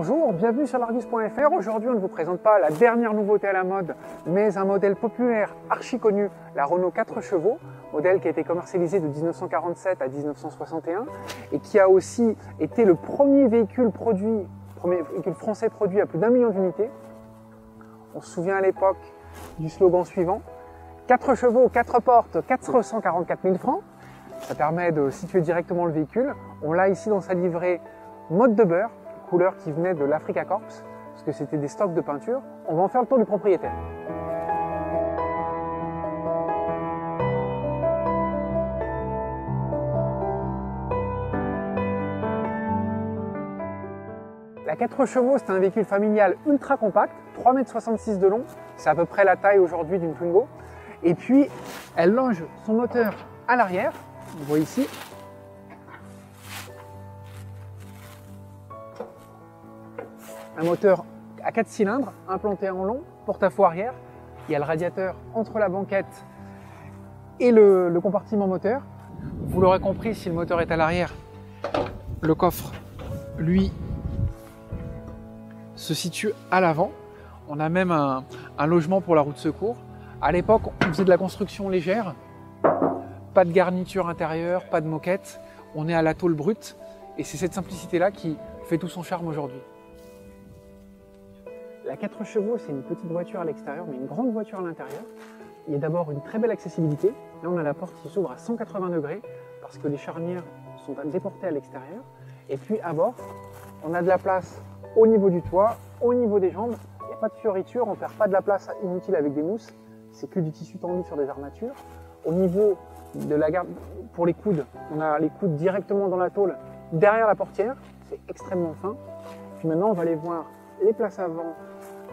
Bonjour, bienvenue sur l'Argus.fr. Aujourd'hui, on ne vous présente pas la dernière nouveauté à la mode, mais un modèle populaire archi connu, la Renault 4 chevaux, modèle qui a été commercialisé de 1947 à 1961 et qui a aussi été le premier véhicule français produit à plus d'1 million d'unités. On se souvient à l'époque du slogan suivant, 4 chevaux, 4 portes, 444 000 francs. Ça permet de situer directement le véhicule. On l'a ici dans sa livrée mode de beurre, couleur qui venait de l'Africa Corps, parce que c'était des stocks de peinture. On va en faire le tour du propriétaire. La 4 chevaux, c'est un véhicule familial ultra compact, 3,66 m de long, c'est à peu près la taille aujourd'hui d'une Twingo. Et puis, elle longe son moteur à l'arrière, on voit ici. Un moteur à 4 cylindres, implanté en long, porte-à-faux arrière. Il y a le radiateur entre la banquette et le compartiment moteur. Vous l'aurez compris, si le moteur est à l'arrière, le coffre, lui, se situe à l'avant. On a même un logement pour la roue de secours. À l'époque, on faisait de la construction légère. Pas de garniture intérieure, pas de moquette. On est à la tôle brute. Et c'est cette simplicité-là qui fait tout son charme aujourd'hui. La 4 chevaux, c'est une petite voiture à l'extérieur, mais une grande voiture à l'intérieur. Il y a d'abord une très belle accessibilité. Là, on a la porte qui s'ouvre à 180 degrés parce que les charnières sont déportées à l'extérieur. Et puis à bord, on a de la place au niveau du toit, au niveau des jambes. Il n'y a pas de fioritures, on ne perd pas de la place inutile avec des mousses. C'est que du tissu tendu sur des armatures. Au niveau de la garde, pour les coudes, on a les coudes directement dans la tôle, derrière la portière. C'est extrêmement fin. Puis maintenant, on va aller voir les places avant,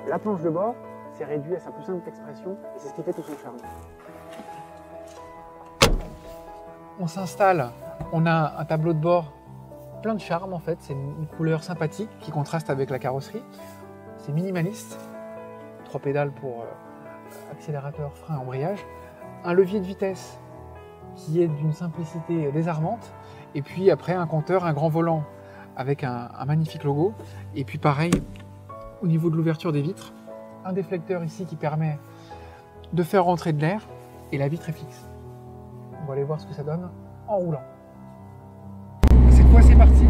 la planche de bord. C'est réduit à sa plus simple expression et c'est ce qui fait tout son charme. On s'installe, on a un tableau de bord plein de charme en fait. C'est une couleur sympathique qui contraste avec la carrosserie. C'est minimaliste. 3 pédales pour accélérateur, frein, embrayage. Un levier de vitesse qui est d'une simplicité désarmante. Et puis après un compteur, un grand volant avec un magnifique logo. Et puis pareil, au niveau de l'ouverture des vitres, un déflecteur ici qui permet de faire rentrer de l'air et la vitre est fixe. On va aller voir ce que ça donne en roulant. Cette fois c'est parti,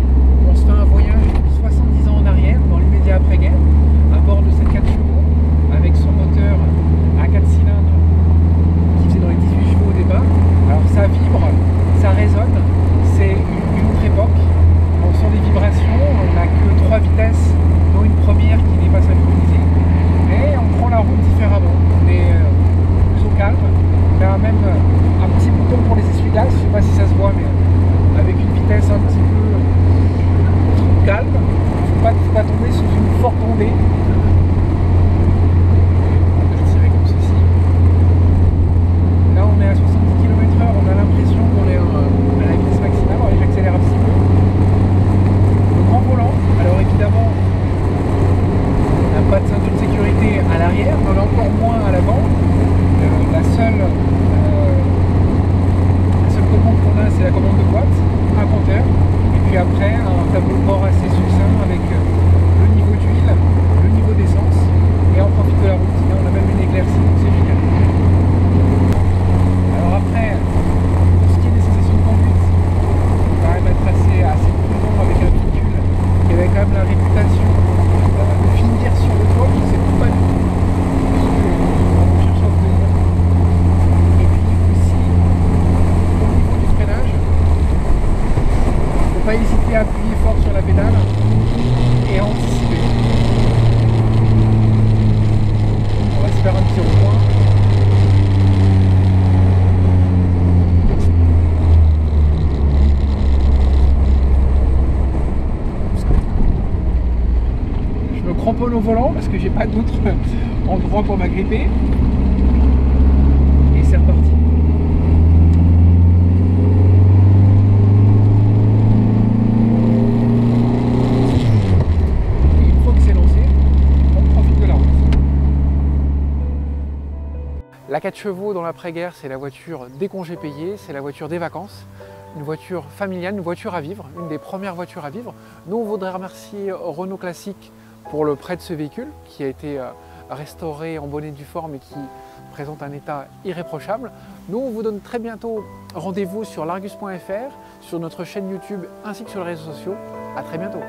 on se fait un voyage 70 ans en arrière dans l'immédiat après-guerre à bord de cette 4 chevaux avec son moteur à 4 cylindres qui faisait dans les 18 chevaux au départ. Alors ça vibre, ça résonne, c'est une autre époque. On sent des vibrations, on n'a que 3 vitesses, dont une première qui n'est pas synchronisée. Mais on prend la route différemment, on est plus au calme. On a même un petit bouton pour les essuie-glaces, je ne sais pas si ça se voit, mais avec une vitesse un petit peu calme. Il ne faut pas tomber sous une forte ondée. Je dirais comme ceci. Là on est à 70 km/h, on a l'impression qu'on est à la vitesse maximale. Allez, j'accélère un petit peu. Le grand volant, alors évidemment, on n'a pas de ceinture de sécurité à l'arrière, on en a encore moins à l'avant. La seule commande qu'on a, c'est la commande de boîte, un compteur, et puis après un tableau de bord assez succinct avec le niveau d'huile, le niveau d'essence, et on profite de la route. Là, on a même une éclaircie, donc c'est génial. Alors après, pour ce qui est des sensations de conduite, on va quand même être assez prudent avec un véhicule qui avait quand même la réputation de finir sur le toit, qui ne sait pas du tout. Pas hésiter à appuyer fort sur la pédale et à anticiper. On va se faire un petit rond-point. Je me cramponne au volant parce que j'ai pas d'autre endroit pour m'agripper. Et c'est reparti. La 4 chevaux dans l'après-guerre, c'est la voiture des congés payés, c'est la voiture des vacances. une voiture familiale, une voiture à vivre, une des premières voitures à vivre. Nous, on voudrait remercier Renault Classique pour le prêt de ce véhicule qui a été restauré en bonne et due forme et qui présente un état irréprochable. Nous, on vous donne très bientôt rendez-vous sur largus.fr, sur notre chaîne YouTube ainsi que sur les réseaux sociaux. À très bientôt.